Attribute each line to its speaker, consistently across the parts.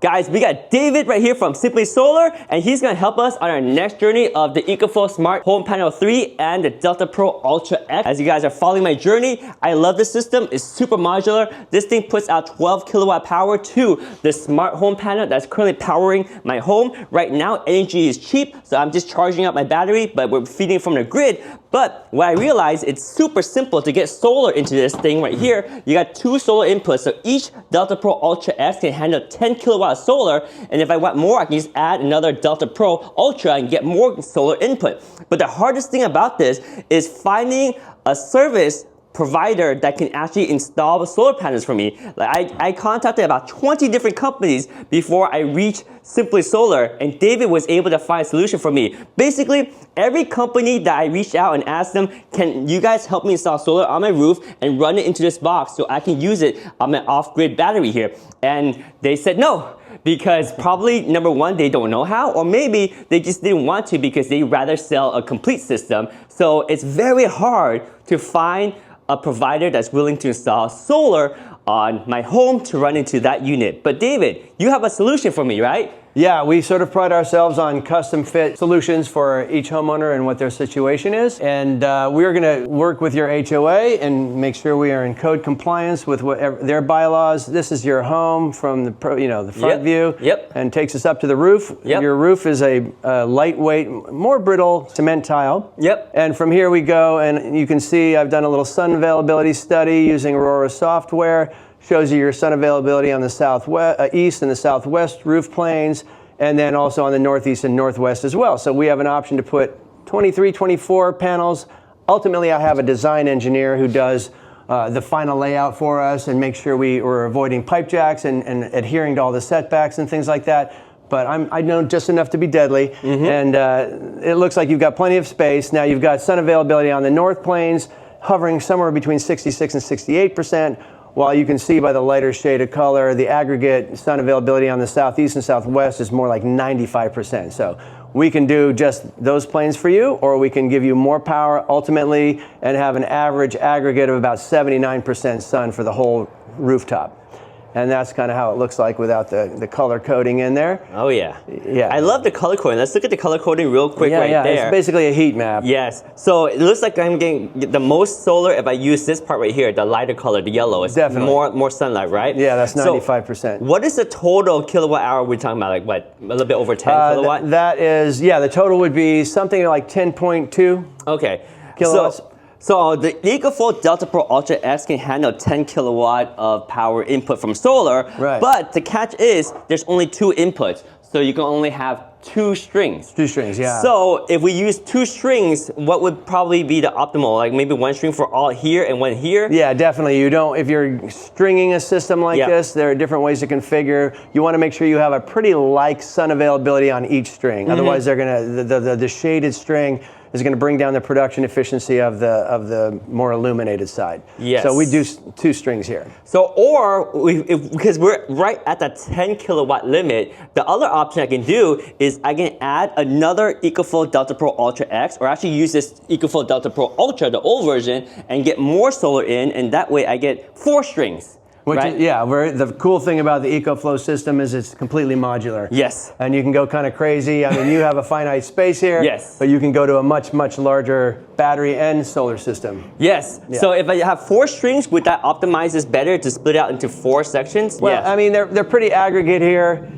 Speaker 1: Guys, we got David right here from SimplySolar, and he's going to help us on our next journey of the EcoFlow Smart Home Panel 3 and the Delta Pro Ultra X. As you guys are following my journey, I love this system. It's super modular. This thing puts out 12 kilowatt power to the smart home panel that's currently powering my home. Right now, energy is cheap, so I'm just charging up my battery, but we're feeding from the grid. But what I realized, it's super simple to get solar into this thing right here. You got 2 solar inputs, so each Delta Pro Ultra X can handle 10 kilowatt solar, and if I want more, I can just add another Delta Pro Ultra and get more solar input. But the hardest thing about this is finding a service provider that can actually install the solar panels for me. Like I contacted about 20 different companies before I reached SimplySolar, and David was able to find a solution for me. Basically, every company that I reached out and asked them, can you guys help me install solar on my roof and run it into this box so I can use it on my off-grid battery here? And they said no, because probably number one, they don't know how, or maybe they just didn't want to because they'd rather sell a complete system. So it's very hard to find a provider that's willing to install solar on my home to run into that unit. But David, you have a solution for me, right?
Speaker 2: Yeah, we sort of pride ourselves on custom fit solutions for each homeowner and what their situation is. And we're going to work with your HOA and make sure we are in code compliance with whatever their bylaws. This is your home from the front view.
Speaker 1: Yep.
Speaker 2: And takes us up to the roof.
Speaker 1: Yep.
Speaker 2: Your roof is a lightweight, more brittle cement tile.
Speaker 1: Yep.
Speaker 2: And from here we go, and you can see I've done a little sun availability study using Aurora software. Shows you your sun availability on the southwest, east and the southwest roof planes, and then also on the northeast and northwest as well. So we have an option to put 23, 24 panels. Ultimately, I have a design engineer who does the final layout for us and make sure we're avoiding pipe jacks and adhering to all the setbacks and things like that. But I know just enough to be deadly, and it looks like you've got plenty of space. Now you've got sun availability on the north planes, hovering somewhere between 66 and 68%. While you can see by the lighter shade of color, the aggregate sun availability on the southeast and southwest is more like 95%. So we can do just those planes for you, or we can give you more power ultimately and have an average aggregate of about 79% sun for the whole rooftop. And that's kind of how it looks like without the color coding in there.
Speaker 1: Oh yeah.
Speaker 2: Yeah.
Speaker 1: I love the color coding. Let's look at the color coding real quick right there.
Speaker 2: It's basically a heat map.
Speaker 1: Yes. So it looks like I'm getting the most solar if I use this part right here, the lighter color, the yellow. It's
Speaker 2: definitely
Speaker 1: more sunlight, right?
Speaker 2: Yeah, that's 95%.
Speaker 1: So what is the total kilowatt hour we're talking about? Like what? A little bit over 10 kilowatt?
Speaker 2: That is, the total would be something like 10.2
Speaker 1: okay.
Speaker 2: kilowatts.
Speaker 1: So the EcoFlow Delta Pro Ultra X can handle 10 kilowatt of power input from solar,
Speaker 2: right.
Speaker 1: But the catch is there's only 2 inputs, so you can only have 2 strings.
Speaker 2: 2 strings, yeah.
Speaker 1: So if we use 2 strings, what would probably be the optimal? Like maybe 1 string for all here and 1 here?
Speaker 2: Yeah, definitely. If you're stringing a system like this, there are different ways to configure. You want to make sure you have a pretty like sun availability on each string. Otherwise, they're gonna the shaded string is going to bring down the production efficiency of the more illuminated side.
Speaker 1: Yes.
Speaker 2: So we do 2 strings here.
Speaker 1: So, because we're right at the 10 kilowatt limit, the other option I can do is I can add another EcoFlow Delta Pro Ultra X, or actually use this EcoFlow Delta Pro Ultra, the old version, and get more solar in, and that way I get 4 strings. Right?
Speaker 2: The cool thing about the EcoFlow system is it's completely modular.
Speaker 1: Yes.
Speaker 2: And you can go kind of crazy. I mean, you have a finite space here.
Speaker 1: Yes.
Speaker 2: But you can go to a much, much larger battery and solar system.
Speaker 1: Yes. Yeah. So if I have 4 strings, would that optimize this better to split out into 4 sections?
Speaker 2: Well, I mean, they're pretty aggregate here.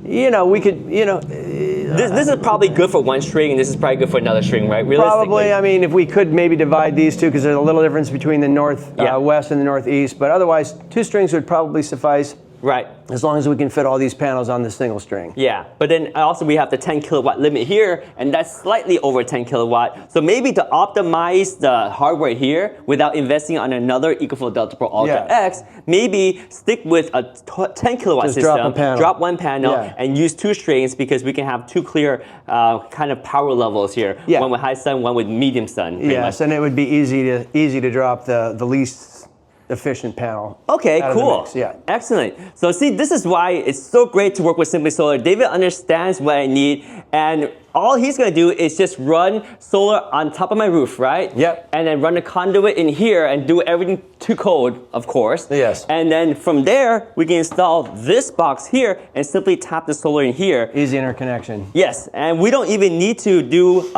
Speaker 2: We could,
Speaker 1: This is probably good for 1 string, and this is probably good for another string, right?
Speaker 2: Probably. I mean, if we could maybe divide these 2, because there's a little difference between the northwest and the northeast, but otherwise 2 strings would probably suffice.
Speaker 1: Right.
Speaker 2: As long as we can fit all these panels on the single string.
Speaker 1: Yeah, but then also we have the 10 kilowatt limit here, and that's slightly over 10 kilowatt. So maybe to optimize the hardware here without investing on another EcoFlow Delta Pro Ultra X, maybe stick with a 10 kilowatt
Speaker 2: Just
Speaker 1: system,
Speaker 2: drop
Speaker 1: 1 panel, and use 2 strings, because we can have 2 clear kind of power levels here.
Speaker 2: Yeah.
Speaker 1: One with high sun, one with medium sun.
Speaker 2: Yes, and it would be easy to drop the least efficient panel.
Speaker 1: Okay, cool.
Speaker 2: Mix, yeah.
Speaker 1: Excellent. So see, this is why it's so great to work with SimplySolar. David understands what I need, and all he's gonna do is just run solar on top of my roof, right?
Speaker 2: Yep.
Speaker 1: And then run a conduit in here and do everything too cold, of course.
Speaker 2: Yes.
Speaker 1: And then from there, we can install this box here and simply tap the solar in here.
Speaker 2: Easy interconnection.
Speaker 1: Yes, and we don't even need to do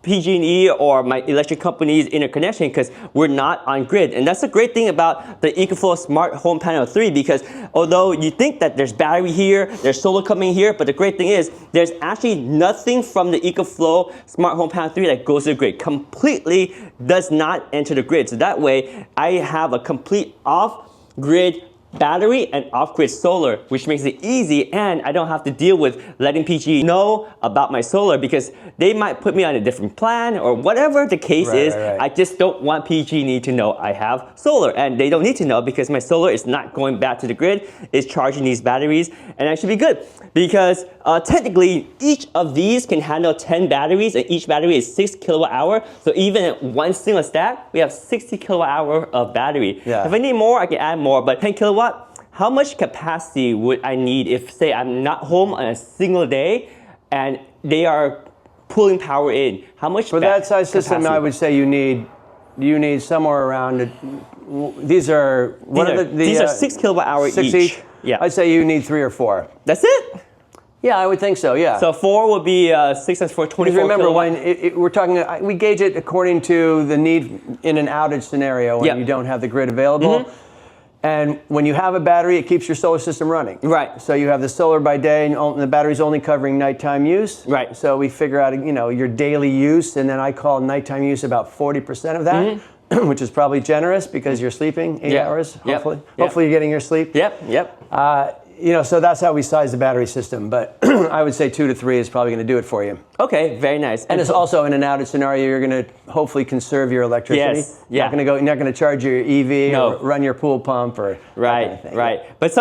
Speaker 1: PG&E or my electric company's interconnection because we're not on grid. And that's the great thing about the EcoFlow Smart Home Panel 3, because although you think that there's battery here, there's solar coming here, but the great thing is there's actually nothing from the EcoFlow Smart Home Panel 3 that goes to the grid. Completely does not enter the grid. So that way I have a complete off-grid battery and off-grid solar, which makes it easy, and I don't have to deal with letting PG know about my solar because they might put me on a different plan or whatever the case is.
Speaker 2: Right.
Speaker 1: I just don't want PG&E to know I have solar, and they don't need to know because my solar is not going back to the grid. It's charging these batteries, and I should be good because technically each of these can handle 10 batteries, and each battery is 6 kilowatt hour. So even at one single stack, we have 60 kilowatt hour of battery.
Speaker 2: Yeah.
Speaker 1: If I need more, I can add more, but 10 kilowatt, how much capacity would I need if, say, I'm not home on a single day and they are pulling power in? How much
Speaker 2: For that size system,
Speaker 1: capacity?
Speaker 2: I would say you need somewhere around, these are,
Speaker 1: These are 6 kilowatt hour
Speaker 2: 6
Speaker 1: each. Yeah.
Speaker 2: I'd say you need 3 or 4.
Speaker 1: That's it?
Speaker 2: Yeah, I would think so, yeah.
Speaker 1: So 4 would be 6 times 4, 24
Speaker 2: Because remember,
Speaker 1: kilowatt.
Speaker 2: when we're talking, we gauge it according to the need in an outage scenario when
Speaker 1: Yep.
Speaker 2: you don't have the grid available. And when you have a battery, it keeps your solar system running.
Speaker 1: Right.
Speaker 2: So you have the solar by day, and the battery's only covering nighttime use.
Speaker 1: Right.
Speaker 2: So we figure out, your daily use, and then I call nighttime use about 40% of that, which is probably generous because you're sleeping 8 hours, hopefully. Hopefully you're getting your sleep.
Speaker 1: Yep.
Speaker 2: So that's how we size the battery system. But I would say 2 to 3 is probably going to do it for you.
Speaker 1: Okay, very nice.
Speaker 2: And it's also in an outage scenario, you're going to hopefully conserve your electricity.
Speaker 1: Yes, yeah.
Speaker 2: You're not going to charge your EV or run your pool pump or
Speaker 1: Right,
Speaker 2: that kind of thing.
Speaker 1: right. But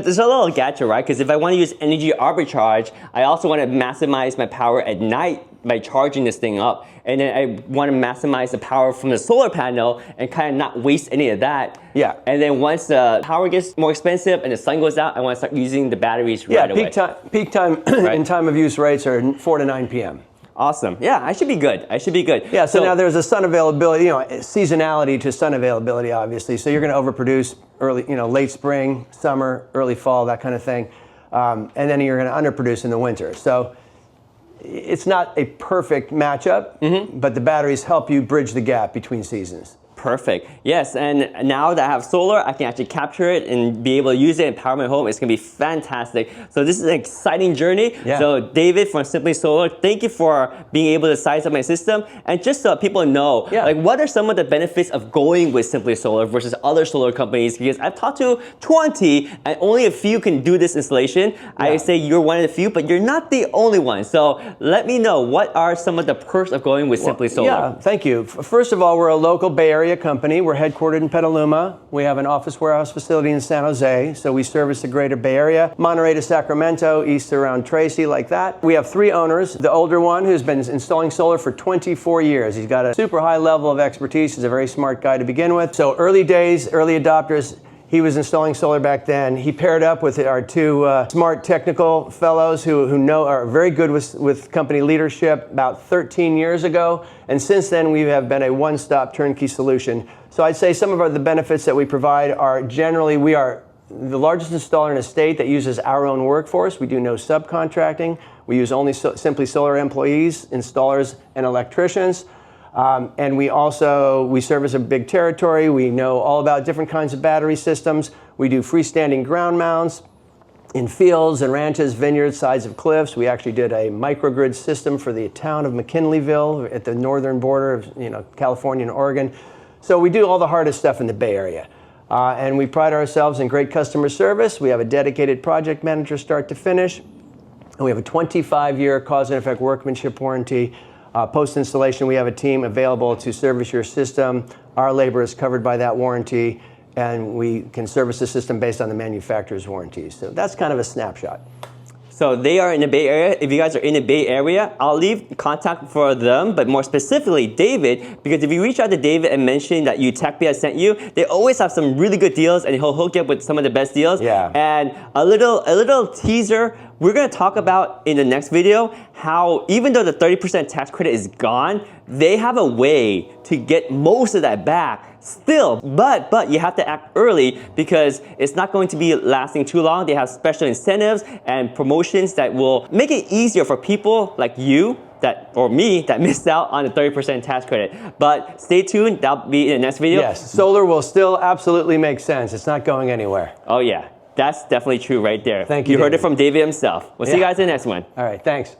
Speaker 1: there's a little gadget, right? Because if I want to use energy arbitrage, I also want to maximize my power at night by charging this thing up. And then I want to maximize the power from the solar panel and kind of not waste any of that.
Speaker 2: Yeah.
Speaker 1: And then once the power gets more expensive and the sun goes out, I want to start using the batteries right away.
Speaker 2: Peak time and time of use rates are 4 to 9 p.m.
Speaker 1: Awesome. Yeah, I should be good.
Speaker 2: Yeah, so now there's a sun availability, seasonality to sun availability, obviously. So you're going to overproduce early, late spring, summer, early fall, that kind of thing. And then you're going to underproduce in the winter. So it's not a perfect matchup, but the batteries help you bridge the gap between seasons.
Speaker 1: Perfect. Yes, and now that I have solar, I can actually capture it and be able to use it and power my home. It's going to be fantastic. So this is an exciting journey.
Speaker 2: Yeah.
Speaker 1: So David from SimplySolar, thank you for being able to size up my system. And just so people know, what are some of the benefits of going with SimplySolar versus other solar companies? Because I've talked to 20 and only a few can do this installation. I say you're one of the few, but you're not the only one. So let me know, what are some of the perks of going with SimplySolar?
Speaker 2: Yeah, thank you. First of all, we're a local Bay Area company. We're headquartered in Petaluma. We have an office warehouse facility in San Jose, so we service the greater Bay Area, Monterey to Sacramento, east around Tracy, like that. We have 3 owners. The older one, who's been installing solar for 24 years. He's got a super high level of expertise. He's a very smart guy to begin with. So early days, early adopters. He was installing solar back then. He paired up with our 2 smart technical fellows who are very good with company leadership about 13 years ago. And since then, we have been a one-stop turnkey solution. So I'd say some of the benefits that we provide are generally, we are the largest installer in a state that uses our own workforce. We do no subcontracting. We use only SimplySolar employees, installers, and electricians. And we service a big territory. We know all about different kinds of battery systems. We do freestanding ground mounts in fields and ranches, vineyards, sides of cliffs. We actually did a microgrid system for the town of McKinleyville at the northern border of California and Oregon. So we do all the hardest stuff in the Bay Area. And we pride ourselves in great customer service. We have a dedicated project manager start to finish. And we have a 25-year cause and effect workmanship warranty. Post-installation, we have a team available to service your system. Our labor is covered by that warranty, and we can service the system based on the manufacturer's warranties. So that's kind of a snapshot.
Speaker 1: So they are in the Bay Area. If you guys are in the Bay Area, I'll leave contact for them, but more specifically David, because if you reach out to David and mention that I sent you, they always have some really good deals, and he'll hook you up with some of the best deals.
Speaker 2: Yeah.
Speaker 1: And a little teaser, we're going to talk about in the next video how even though the 30% tax credit is gone, they have a way to get most of that back still, but you have to act early because it's not going to be lasting too long. They have special incentives and promotions that will make it easier for people like you or me that missed out on the 30% tax credit. But stay tuned, that'll be in the next video.
Speaker 2: Yes, solar will still absolutely make sense. It's not going anywhere.
Speaker 1: Oh yeah, that's definitely true right there.
Speaker 2: Thank you,
Speaker 1: You heard
Speaker 2: David.
Speaker 1: it from David himself. We'll see you guys in the next one.
Speaker 2: All right, thanks.